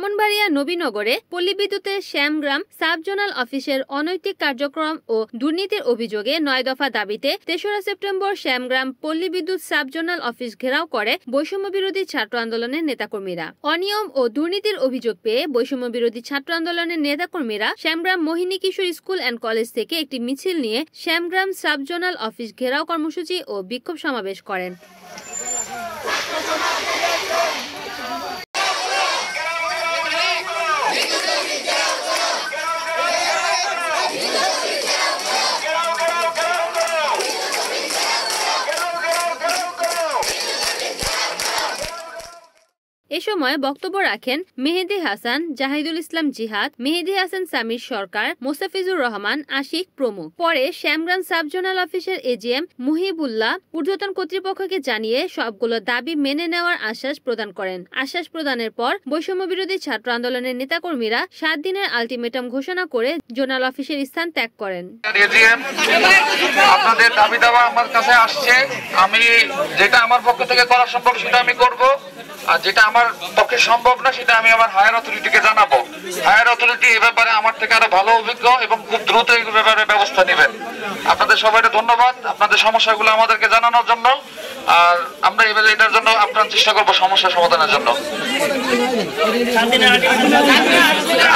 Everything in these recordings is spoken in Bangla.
ব্রাহ্মণবাড়িয়া নবীনগরে পল্লী বিদ্যুতের শ্যামগ্রাম সাব জোনাল অফিসের অনৈতিক কার্যক্রম ও দুর্নীতির অভিযোগে ৯ দফা দাবিতে ৩রা সেপ্টেম্বর শ্যামগ্রাম পল্লী বিদ্যুৎ সাব জোনাল অফিস ঘেরাও করে বৈষম্য বিরোধী ছাত্র আন্দোলনের নেতাকর্মীরা। অনিয়ম ও দুর্নীতির অভিযোগ পেয়ে বৈষম্য বিরোধী ছাত্র আন্দোলনের নেতাকর্মীরা শ্যামগ্রাম মোহিনী কিশোর স্কুল অ্যান্ড কলেজ থেকে একটি মিছিল নিয়ে শ্যামগ্রাম সাব জোনাল অফিস ঘেরাও কর্মসূচি ও বিক্ষোভ সমাবেশ করেন। এ সময় বক্তব্য রাখেন মেহেদী হাসান, জাহিদুল ইসলাম জিহাদ, মেহেদী হাসান সামির সরকার, মোস্তাফিজুর রহমান, আশিক প্রমুখ। পরে শ্যামগ্রাম সাব জোনাল অফিসের এজিএম মুহিবুল্লাহ ঊর্ধ্বতন কর্তৃপক্ষকে জানিয়ে সবগুলো দাবি মেনে নেওয়ার আশ্বাস প্রদান করেন। আশ্বাস প্রদানের পর বৈষম্য বিরোধী ছাত্র আন্দোলনের নেতাকর্মীরা 7 দিনের আলটিমেটাম ঘোষণা করে জোনাল অফিসের স্থান ত্যাগ করেন। আপনাদের দাবি দাওয়া আমার কাছে আসছে, আমি যেটা আমার পক্ষ থেকে করা সম্ভব সেটা আমি করব, আর যেটা আমার পক্ষে সম্ভব না সেটা আমি আমার হায়ার অথরিটিকে জানাবো। হায়ার অথরিটি এই ব্যাপারে আমার থেকে আরো ভালো অভিজ্ঞ এবং খুব দ্রুত এই ব্যাপারে ব্যবস্থা নেবেন। আপনাদের সবাইকে ধন্যবাদ আপনাদের সমস্যাগুলো আমাদেরকে জানানোর জন্য, আর আমরা এটার জন্য আপ্রাণ চেষ্টা করবো সমস্যার সমাধানের জন্য।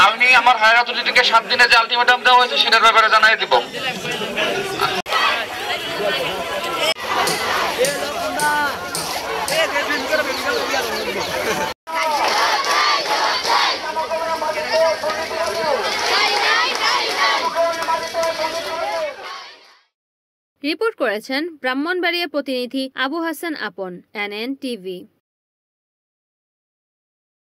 আমি আমার হায়ার অথরিটিকে 7 দিনে যে আলটিমেটাম দেওয়া হয়েছে সেটার ব্যাপারে জানিয়ে দিব। রিপোর্ট করেছেন ব্রাহ্মণবাড়িয়া প্রতিনিধি আবু হাসান আপন, NN TV।